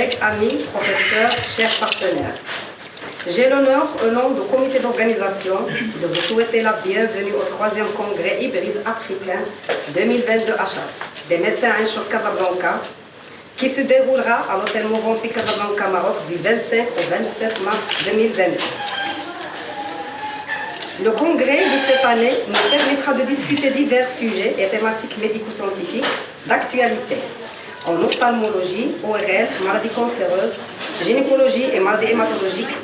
collègues, amis, professeurs, chers partenaires. J'ai l'honneur, au nom du comité d'organisation, de vous souhaiter la bienvenue au 3e congrès hybride africain 2022 à Chasse, des médecins à Inchok Casablanca, qui se déroulera à l'hôtel Movenpick Casablanca, Maroc, du 25 au 27 mars 2022. Le congrès de cette année nous permettra de discuter divers sujets et thématiques médico-scientifiques d'actualité en ophtalmologie, ORL, maladies cancéreuses, gynécologie et maladies hématologiques,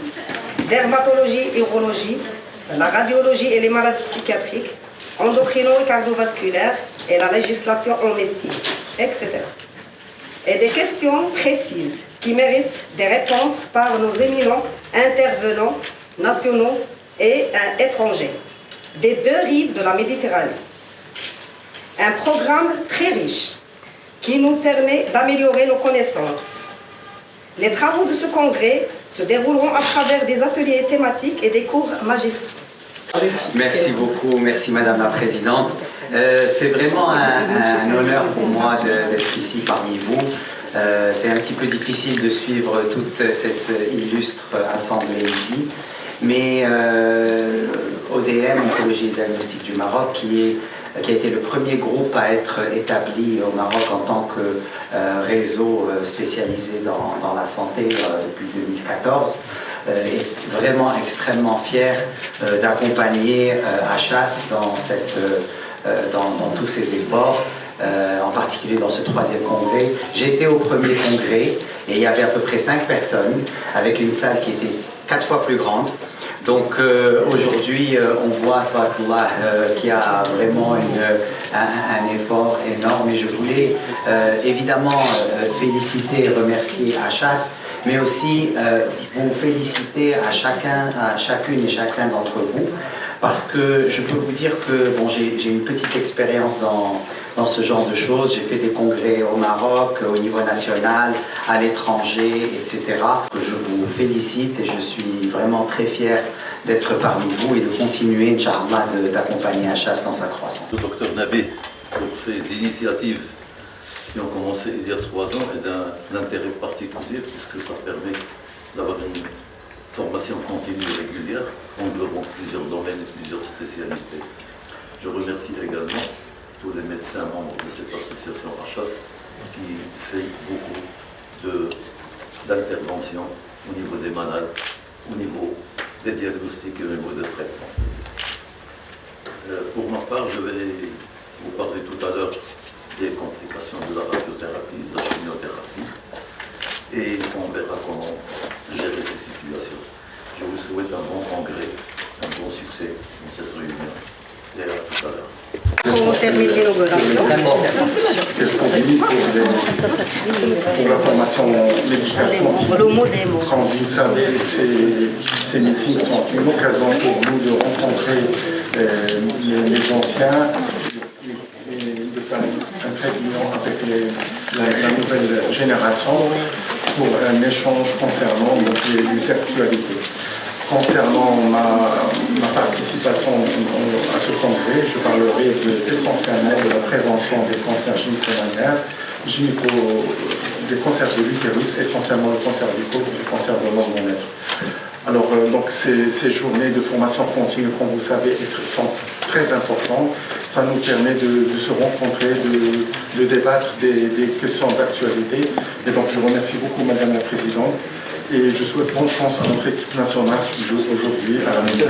dermatologie et urologie, la radiologie et les maladies psychiatriques, endocrino et cardiovasculaires et la législation en médecine, etc. Et des questions précises qui méritent des réponses par nos éminents intervenants nationaux et étrangers des deux rives de la Méditerranée. Un programme très riche qui nous permet d'améliorer nos connaissances. Les travaux de ce congrès se dérouleront à travers des ateliers thématiques et des cours magistraux. Merci beaucoup, merci Madame la Présidente. C'est vraiment un honneur pour moi d'être ici parmi vous. C'est un petit peu difficile de suivre toute cette illustre assemblée ici, mais ODM, Oncologie et Diagnostic du Maroc, qui a été le premier groupe à être établi au Maroc en tant que réseau spécialisé dans la santé depuis 2014, est vraiment extrêmement fier d'accompagner Achas dans tous ses efforts, en particulier dans ce 3e congrès. J'étais au premier congrès et il y avait à peu près 5 personnes avec une salle qui était 4 fois plus grande. Donc aujourd'hui, on voit qu'il y a vraiment un effort énorme et je voulais évidemment féliciter et remercier Achas, mais aussi vous féliciter à chacune et chacun d'entre vous, parce que je peux vous dire que bon, j'ai une petite expérience dans ce genre de choses. J'ai fait des congrès au Maroc, au niveau national, à l'étranger, etc. Je vous félicite et je suis vraiment très fier d'être parmi vous et de continuer, Inch'Allah, d'accompagner Achas dans sa croissance. Le docteur Nabé, pour ces initiatives qui ont commencé il y a 3 ans, est d'un intérêt particulier puisque ça permet d'avoir une formation continue et régulière, englobant plusieurs domaines et plusieurs spécialités. Je remercie également tous les médecins membres de cette association Achas qui fait beaucoup d'interventions au niveau des malades, au niveau des diagnostics et au niveau des traitements. Pour ma part, je vais vous parler tout à l'heure des complications de la radiothérapie, de la chimiothérapie, et on verra comment gérer ces situations. Je vous souhaite un bon congrès, un bon succès dans cette réunion. Et à tout à l'heure. On termine l'inauguration. Pour la formation médicale scientifique, comme vous le savez, ces meetings sont une occasion pour nous de rencontrer les anciens et de faire un fait d'union avec la nouvelle génération pour un échange concernant les actualités. Concernant ma participation à ce congrès, je parlerai essentiellement de la prévention des cancers gynéco-mammaires, des cancers de l'utérus, essentiellement le cancer du côte et le cancer de l'endomètre. Alors, donc ces journées de formation continue, comme vous savez, sont très importantes. Ça nous permet de se rencontrer, de débattre des questions d'actualité. Et donc, je remercie beaucoup Madame la Présidente. Et je souhaite bonne chance à notre équipe nationale qui joue aujourd'hui à la maison.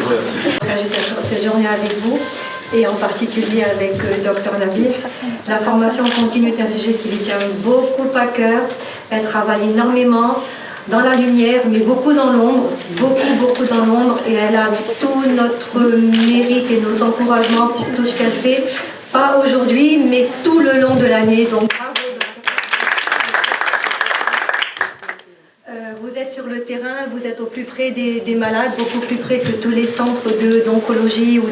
Cette journée avec vous et en particulier avec Dr Nabil. La formation continue est un sujet qui lui tient beaucoup à cœur. Elle travaille énormément dans la lumière, mais beaucoup dans l'ombre, beaucoup dans l'ombre, et elle a tout notre mérite et nos encouragements pour tout ce qu'elle fait. Pas aujourd'hui, mais tout le long de l'année. Donc vous êtes sur le terrain, vous êtes au plus près des malades, beaucoup plus près que tous les centres d'oncologie ou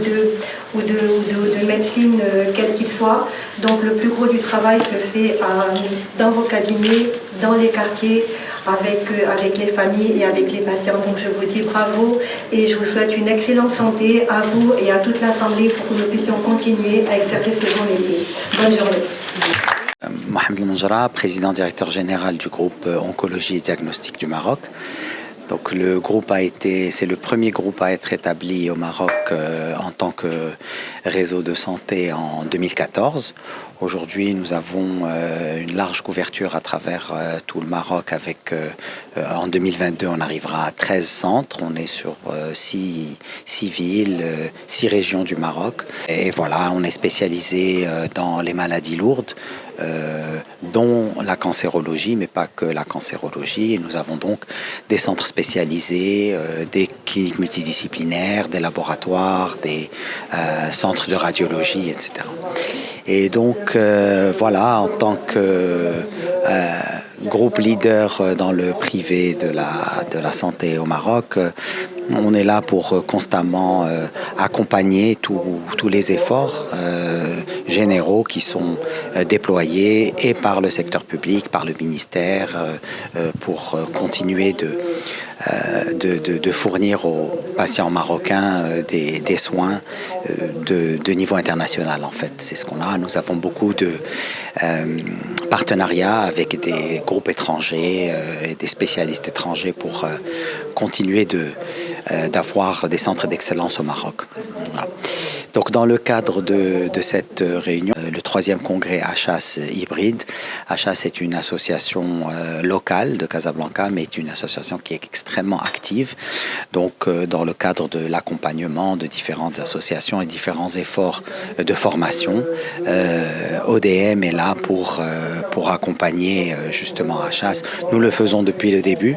de médecine, quels qu'ils soient. Donc le plus gros du travail se fait dans vos cabinets, dans les quartiers, avec les familles et avec les patients. Donc je vous dis bravo et je vous souhaite une excellente santé à vous et à toute l'Assemblée pour que nous puissions continuer à exercer ce bon métier. Bonne journée. Mohamed Mounjra, président directeur général du groupe Oncologie et Diagnostic du Maroc. Donc c'est le premier groupe à être établi au Maroc en tant que réseau de santé en 2014. Aujourd'hui, nous avons une large couverture à travers tout le Maroc en 2022, on arrivera à 13 centres. On est sur 6 villes, 6 régions du Maroc. Et voilà, on est spécialisé dans les maladies lourdes, dont la cancérologie, mais pas que la cancérologie. Et nous avons donc des centres spécialisés, des cliniques multidisciplinaires, des laboratoires, des centres de radiologie, etc. Et donc voilà, en tant que groupe leader dans le privé de la santé au Maroc, on est là pour constamment accompagner tous les efforts généraux qui sont déployés et par le secteur public, par le ministère, pour continuer de fournir aux patients marocains des soins de niveau international en fait. C'est ce qu'on a. Nous avons beaucoup de partenariats avec des groupes étrangers et des spécialistes étrangers pour continuer d'avoir des centres d'excellence au Maroc. Voilà. Donc dans le cadre de cette réunion, le 3e congrès HAS hybride, HAS est une association locale de Casablanca, mais est une association qui est extrêmement active. Donc dans le cadre de l'accompagnement de différentes associations et différents efforts de formation, ODM est là pour accompagner justement HAS. Nous le faisons depuis le début,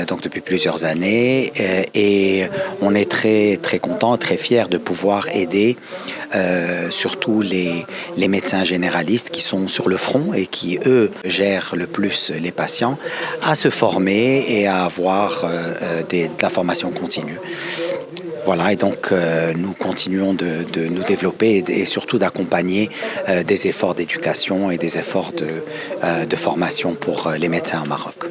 donc depuis plusieurs années, et on est très très content, très fiers de pouvoir aider surtout les médecins généralistes qui sont sur le front et qui, eux, gèrent le plus les patients, à se former et à avoir de la formation continue. Voilà, et donc nous continuons de nous développer et surtout d'accompagner des efforts d'éducation et des efforts de formation pour les médecins au Maroc.